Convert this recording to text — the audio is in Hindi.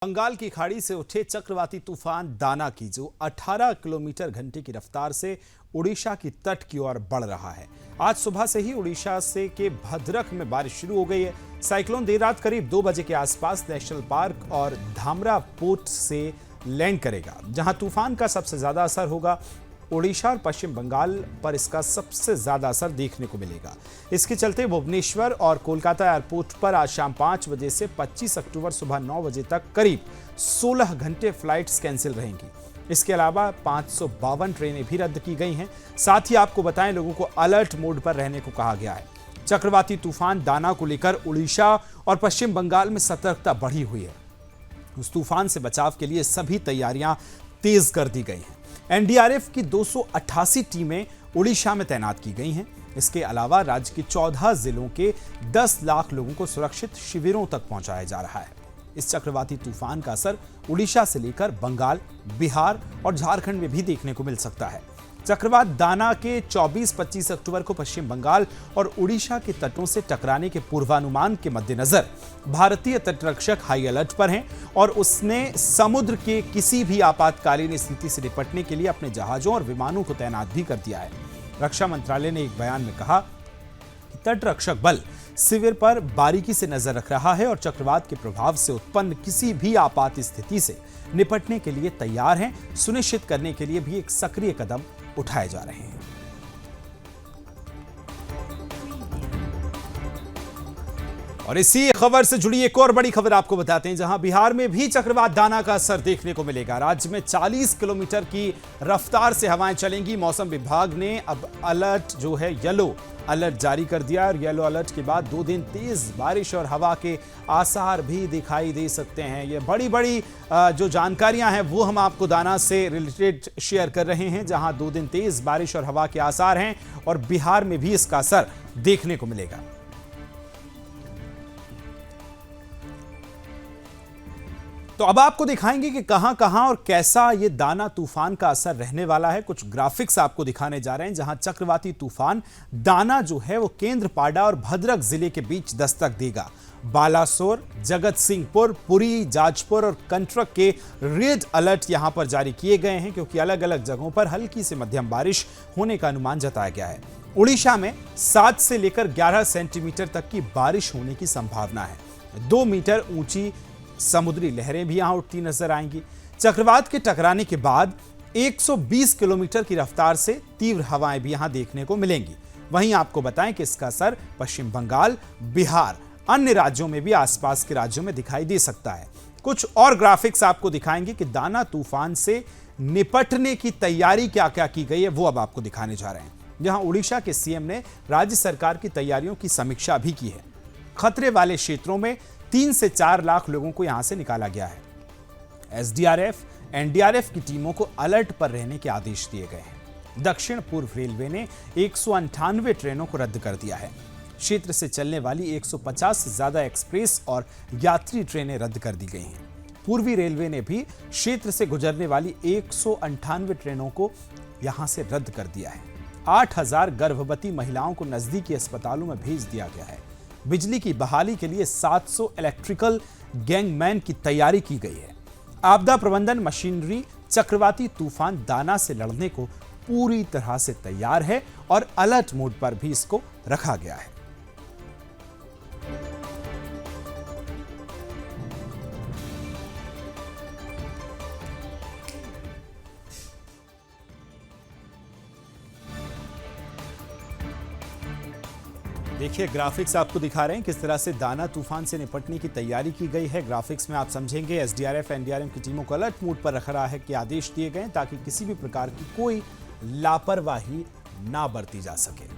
बंगाल की खाड़ी से उठे चक्रवाती तूफान दाना की जो 18 किलोमीटर घंटे की रफ्तार से उड़ीसा की तट की ओर बढ़ रहा है। आज सुबह से ही उड़ीसा से के भद्रक में बारिश शुरू हो गई है। साइक्लोन देर रात करीब 2 बजे के आसपास नेशनल पार्क और धामरा पोर्ट से लैंड करेगा, जहां तूफान का सबसे ज्यादा असर होगा। ओडिशा और पश्चिम बंगाल पर इसका सबसे ज्यादा असर देखने को मिलेगा। इसके चलते भुवनेश्वर और कोलकाता एयरपोर्ट पर आज शाम 5 बजे से 25 अक्टूबर सुबह 9 बजे तक करीब 16 घंटे फ्लाइट्स कैंसिल रहेंगी। इसके अलावा 552 ट्रेनें भी रद्द की गई हैं। साथ ही आपको बताएं, लोगों को अलर्ट मोड पर रहने को कहा गया है। चक्रवाती तूफान दाना को लेकर उड़ीसा और पश्चिम बंगाल में सतर्कता बढ़ी हुई है। उस तूफान से बचाव के लिए सभी तैयारियां तेज कर दी गई हैं। एनडीआरएफ की 288 टीमें उड़ीसा में तैनात की गई हैं। इसके अलावा राज्य के 14 जिलों के 10 लाख लोगों को सुरक्षित शिविरों तक पहुंचाया जा रहा है। इस चक्रवाती तूफान का असर उड़ीसा से लेकर बंगाल, बिहार और झारखंड में भी देखने को मिल सकता है। चक्रवात दाना के 24-25 अक्टूबर को पश्चिम बंगाल और उड़ीसा के तटों से टकराने के पूर्वानुमान के मद्देनजर भारतीय तटरक्षक हाई अलर्ट पर हैं और उसने समुद्र के किसी भी आपातकालीन स्थिति से निपटने के लिए अपने जहाजों और विमानों को तैनात भी कर दिया है। रक्षा मंत्रालय ने एक बयान में कहा कि तटरक्षक बल शिविर पर बारीकी से नजर रख रहा है और चक्रवात के प्रभाव से उत्पन्न किसी भी आपात स्थिति से निपटने के लिए तैयार हैं। सुनिश्चित करने के लिए भी एक सक्रिय कदम उठाए जा रहे हैं। और इसी खबर से जुड़ी एक और बड़ी खबर आपको बताते हैं, जहां बिहार में भी चक्रवात दाना का असर देखने को मिलेगा। राज्य में 40 किलोमीटर की रफ्तार से हवाएं चलेंगी। मौसम विभाग ने अब अलर्ट जो है येलो अलर्ट जारी कर दिया और येलो अलर्ट के बाद 2 दिन तेज बारिश और हवा के आसार भी दिखाई दे सकते हैं। ये बड़ी जो जानकारियां हैं वो हम आपको दाना से रिलेटेड शेयर कर रहे हैं, जहां 2 दिन तेज बारिश और हवा के आसार हैं और बिहार में भी इसका असर देखने को मिलेगा। तो अब आपको दिखाएंगे कि कहां और कैसा ये दाना तूफान का असर रहने वाला है। कुछ ग्राफिक्स आपको दिखाने जा रहे हैं, जहां चक्रवाती तूफान दाना जो है वो केंद्रपाड़ा और भद्रक जिले के बीच दस्तक देगा। बालासोर, जगत सिंहपुर, पुरी, जाजपुर और कंटक के रेड अलर्ट यहां पर जारी किए गए हैं, क्योंकि अलग अलग जगहों पर हल्की से मध्यम बारिश होने का अनुमान जताया गया है। उड़ीसा में 7 से लेकर 11 सेंटीमीटर तक की बारिश होने की संभावना है। 2 मीटर ऊंची समुद्री लहरें भी यहां उठती नजर आएंगी। चक्रवात के टकराने के बाद 120 किलोमीटर की रफ्तार से तीव्र हवाएं भी यहां देखने को मिलेंगी। वहीं आपको बताएं कि इसका असर पश्चिम बंगाल, बिहार, अन्य राज्यों में भी आसपास के राज्यों में दिखाई दे सकता है। कुछ और ग्राफिक्स आपको दिखाएंगे कि दाना तूफान से निपटने की तैयारी क्या क्या की गई है, वो अब आपको दिखाने जा रहे हैं। जहां उड़ीसा के सीएम ने राज्य सरकार की तैयारियों की समीक्षा भी की है। खतरे वाले क्षेत्रों में 3 से 4 लाख लोगों को यहां से निकाला गया है। एसडीआरएफ, एनडीआरएफ की टीमों को अलर्ट पर रहने के आदेश दिए गए हैं। दक्षिण पूर्व रेलवे ने 198 ट्रेनों को रद्द कर दिया है। क्षेत्र से चलने वाली 150 से ज्यादा एक्सप्रेस और यात्री ट्रेनें रद्द कर दी गई हैं। पूर्वी रेलवे ने भी क्षेत्र से गुजरने वाली 198 ट्रेनों को यहां से रद्द कर दिया है। 8000 गर्भवती महिलाओं को नजदीकी अस्पतालों में भेज दिया गया है। बिजली की बहाली के लिए 700 इलेक्ट्रिकल गैंगमैन की तैयारी की गई है। आपदा प्रबंधन मशीनरी चक्रवाती तूफान दाना से लड़ने को पूरी तरह से तैयार है और अलर्ट मोड पर भी इसको रखा गया है। देखिए, ग्राफिक्स आपको दिखा रहे हैं किस तरह से दाना तूफान से निपटने की तैयारी की गई है। ग्राफिक्स में आप समझेंगे एसडीआरएफ, एनडीआरएफ की टीमों को अलर्ट मोड पर रखा है कि आदेश दिए गए ताकि किसी भी प्रकार की कोई लापरवाही ना बरती जा सके।